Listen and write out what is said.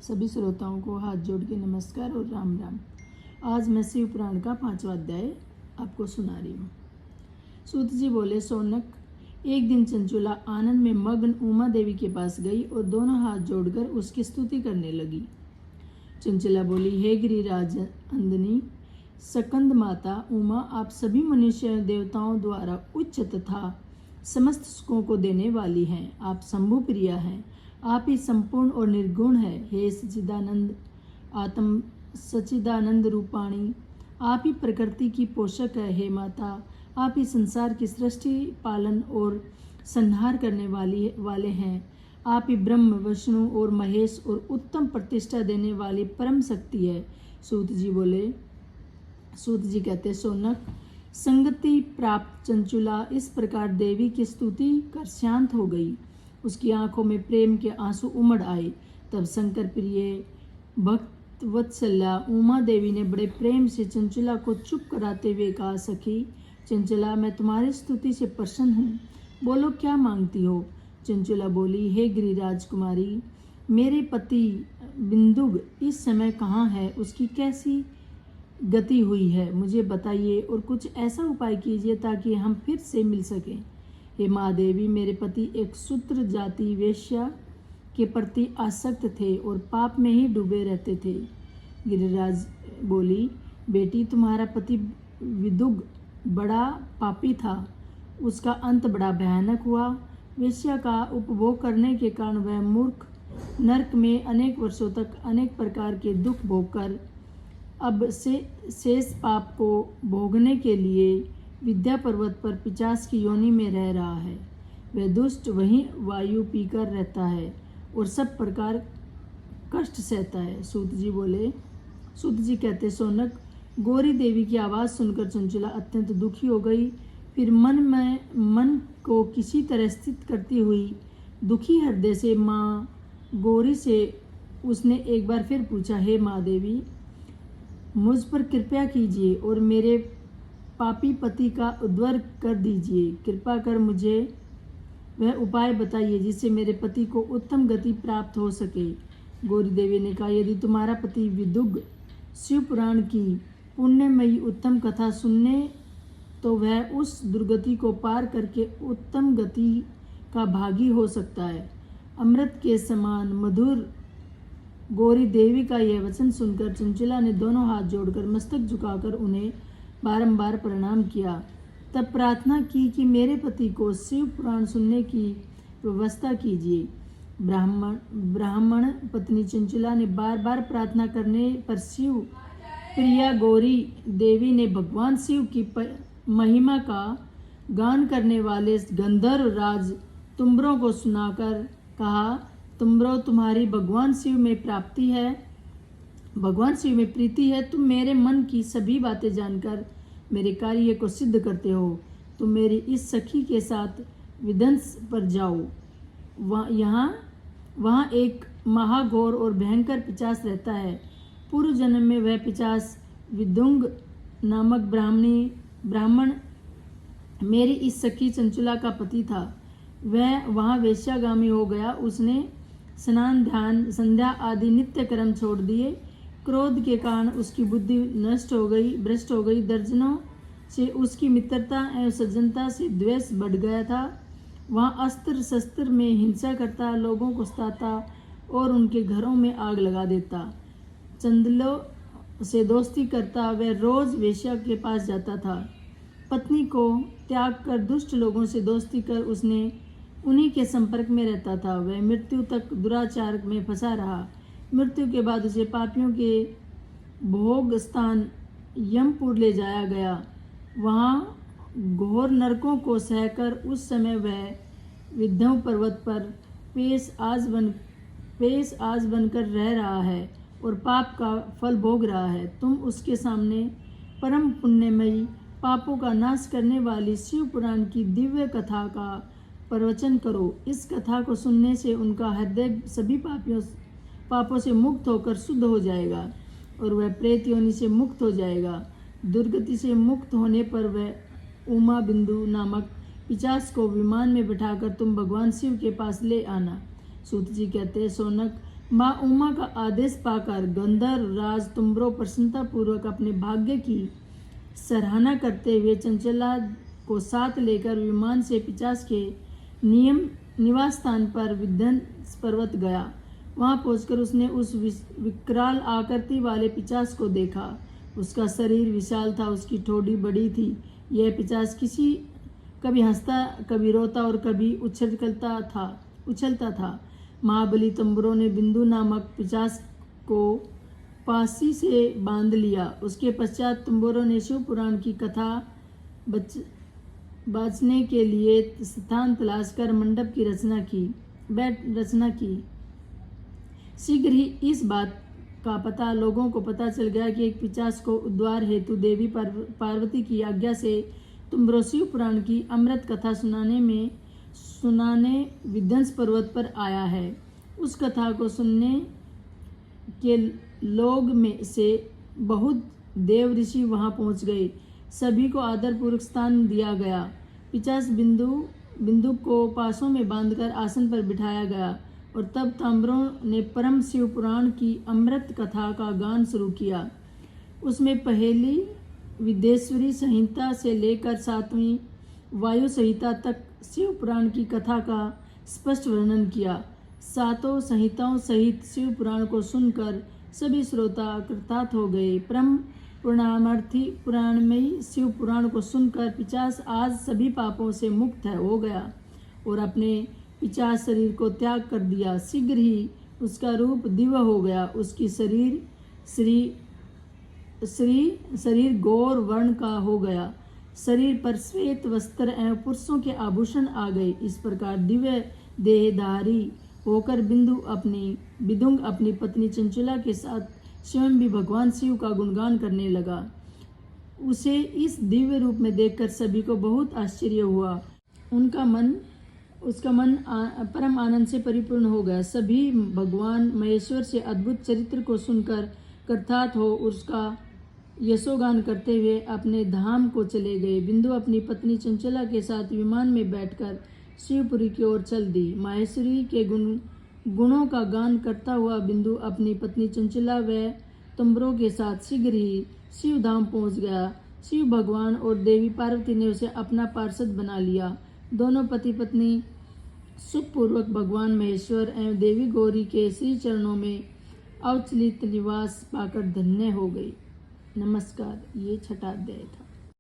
सभी श्रोताओं को हाथ जोड़ के नमस्कार और राम राम। आज मैं शिव पुराण का 5वां अध्याय आपको सुना रही हूँ। सूत जी बोले, सोनक, एक दिन चंचुला आनंद में मग्न उमा देवी के पास गई और दोनों हाथ जोड़कर उसकी स्तुति करने लगी। चंचला बोली, हे गिरिराज अंदनी सकंद माता उमा, आप सभी मनुष्य देवताओं द्वारा उच्च तथा समस्त सुखों को देने वाली हैं। आप शंभु प्रिया हैं। आप ही संपूर्ण और निर्गुण है। हे सच्चिदानंद आत्म सच्चिदानंद रूपाणी, आप ही प्रकृति की पोषक है। हे माता, आप ही संसार की सृष्टि पालन और संहार करने वाले हैं। आप ही ब्रह्म विष्णु और महेश और उत्तम प्रतिष्ठा देने वाली परम शक्ति है। सूत जी बोले, सूत जी कहते, सोनक, संगति प्राप्त चंचुला इस प्रकार देवी की स्तुति कर शांत हो गई। उसकी आंखों में प्रेम के आंसू उमड़ आए। तब शंकर प्रिय भक्त वत्सल्या उमा देवी ने बड़े प्रेम से चंचला को चुप कराते हुए कहा, सखी चंचला, मैं तुम्हारी स्तुति से प्रसन्न हूँ। बोलो, क्या मांगती हो? चंचला बोली, हे गिरिराज कुमारी, मेरे पति बिंदुग इस समय कहाँ है? उसकी कैसी गति हुई है, मुझे बताइए और कुछ ऐसा उपाय कीजिए ताकि हम फिर से मिल सकें। हे माँ देवी, मेरे पति एक शूद्र जाति वेश्या के प्रति आसक्त थे और पाप में ही डूबे रहते थे। गिरिराज बोली, बेटी, तुम्हारा पति विदुग बड़ा पापी था। उसका अंत बड़ा भयानक हुआ। वेश्या का उपभोग करने के कारण वह मूर्ख नरक में अनेक वर्षों तक अनेक प्रकार के दुख भोगकर अब से शेष पाप को भोगने के लिए विद्या पर्वत पर पिशाच की योनि में रह रहा है। वह दुष्ट वहीं वायु पीकर रहता है और सब प्रकार कष्ट सहता है। सूत जी बोले, सूत जी कहते, सोनक, गौरी देवी की आवाज़ सुनकर चंचला अत्यंत दुखी हो गई। फिर मन को किसी तरह स्थित करती हुई दुखी हृदय से माँ गौरी से उसने एक बार फिर पूछा, हे माँ देवी, मुझ पर कृपा कीजिए और मेरे पापी पति का उद्धार कर दीजिए। कृपा कर मुझे वह उपाय बताइए जिससे मेरे पति को उत्तम गति प्राप्त हो सके। गौरी देवी ने कहा, यदि तुम्हारा पति विदुग शिव पुराण की पुण्यमयी उत्तम कथा सुनने तो वह उस दुर्गति को पार करके उत्तम गति का भागी हो सकता है। अमृत के समान मधुर गौरी देवी का यह वचन सुनकर चंचला ने दोनों हाथ जोड़कर मस्तक झुकाकर उन्हें बारंबार प्रणाम किया। तब प्रार्थना की कि मेरे पति को शिव पुराण सुनने की व्यवस्था कीजिए। ब्राह्मण पत्नी चंचला ने बार बार प्रार्थना करने पर शिव प्रिया गौरी देवी ने भगवान शिव की महिमा का गान करने वाले गंधर्व राज तुम्बरों को सुनाकर कहा, तुम्बरों, तुम्हारी भगवान शिव में प्राप्ति है, भगवान शिव में प्रीति है। तुम मेरे मन की सभी बातें जानकर मेरे कार्य को सिद्ध करते हो। तुम मेरी इस सखी के साथ विध्वंस पर जाओ। वहाँ एक महाघोर और भयंकर पिशाच रहता है। पूर्व जन्म में वह पिशाच विदुंग नामक ब्राह्मण मेरी इस सखी चंचला का पति था। वह वहाँ वेश्यागामी हो गया। उसने स्नान, ध्यान, संध्या आदि नित्य कर्म छोड़ दिए। क्रोध के कारण उसकी बुद्धि नष्ट हो गई, भ्रष्ट हो गई। दर्जनों से उसकी मित्रता एवं सज्जनता से द्वेष बढ़ गया था। वहाँ अस्त्र शस्त्र में हिंसा करता, लोगों को सताता और उनके घरों में आग लगा देता। चंदलों से दोस्ती करता, वह रोज वेश्या के पास जाता था। पत्नी को त्याग कर दुष्ट लोगों से दोस्ती कर उसने उन्हीं के संपर्क में रहता था। वह मृत्यु तक दुराचार में फंसा रहा। मृत्यु के बाद उसे पापियों के भोग स्थान यमपुर ले जाया गया। वहाँ घोर नरकों को सहकर उस समय वह विंध्य पर्वत पर पेश आज बनकर रह रहा है और पाप का फल भोग रहा है। तुम उसके सामने परम पुण्यमयी पापों का नाश करने वाली शिव पुराण की दिव्य कथा का प्रवचन करो। इस कथा को सुनने से उनका हृदय सभी पापों से मुक्त होकर शुद्ध हो जाएगा और वह प्रेत योनि से मुक्त हो जाएगा। दुर्गति से मुक्त होने पर वह उमा बिंदु नामक पिशाच को विमान में बिठाकर तुम भगवान शिव के पास ले आना। सूत जी कहते हैं, सोनक, माँ उमा का आदेश पाकर गंधर्व राज तुम्बरो प्रसन्नता पूर्वक अपने भाग्य की सराहना करते हुए चंचला को साथ लेकर विमान से पिशाच के निवास स्थान पर विध्वंस पर्वत गया। वहां पहुंचकर उसने उस विकराल आकृति वाले पिशाच को देखा। उसका शरीर विशाल था, उसकी ठोड़ी बड़ी थी। यह पिशाच कभी हंसता, कभी रोता और कभी उछलता था। महाबली तुम्बरो ने बिंदु नामक पिशाच को फांसी से बांध लिया। उसके पश्चात तुम्बरो ने शिव पुराण की कथा बचने के लिए स्थान तलाश कर मंडप की रचना की। शीघ्र ही इस बात का पता लोगों को पता चल गया कि एक पिशाच को उद्धार हेतु देवी पार्वती की आज्ञा से तुम्बरो शिव पुराण की अमृत कथा सुनाने विध्वंस पर्वत पर आया है। उस कथा को सुनने के लोग में से बहुत देव ऋषि वहां पहुंच गए। सभी को आदरपूर्वक स्थान दिया गया। पिशाच बिंदु को पासों में बांधकर आसन पर बिठाया गया और तब तुम्बरो ने परम शिव पुराण की अमृत कथा का गान शुरू किया। उसमें पहली विदेश्वरी संहिता से लेकर 7वीं वायु संहिता तक शिव पुराण की कथा का स्पष्ट वर्णन किया। 7 संहिताओं सहित शिव पुराण को सुनकर सभी श्रोता कृतार्थ हो गए। परम पुराणार्थी पुराणमयी शिव पुराण को सुनकर पिशाच आज सभी पापों से मुक्त हो गया और अपने पिशाच शरीर को त्याग कर दिया। शीघ्र ही उसका रूप दिव्य हो गया। उसकी शरीर गौर वर्ण का हो गया। शरीर पर श्वेत वस्त्र एवं पुरुषों के आभूषण आ गए। इस प्रकार दिव्य देहधारी होकर विदुंग अपनी पत्नी चंचला के साथ स्वयं भी भगवान शिव का गुणगान करने लगा। उसे इस दिव्य रूप में देखकर सभी को बहुत आश्चर्य हुआ। उसका मन परम आनंद से परिपूर्ण हो गया। सभी भगवान महेश्वर से अद्भुत चरित्र को सुनकर कृतार्थ हो उसका यशोगान करते हुए अपने धाम को चले गए। बिंदु अपनी पत्नी चंचला के साथ विमान में बैठकर शिवपुरी की ओर चल दी। माहेश्वरी के गुणों का गान करता हुआ बिंदु अपनी पत्नी चंचला व तुम्बरो के साथ शीघ्र ही शिव धाम पहुंच गया। शिव भगवान और देवी पार्वती ने उसे अपना पार्षद बना लिया। दोनों पति पत्नी सुखपूर्वक भगवान महेश्वर एवं देवी गौरी के श्री चरणों में अवचलित निवास पाकर धन्य हो गई। नमस्कार। ये 6वां अध्याय था।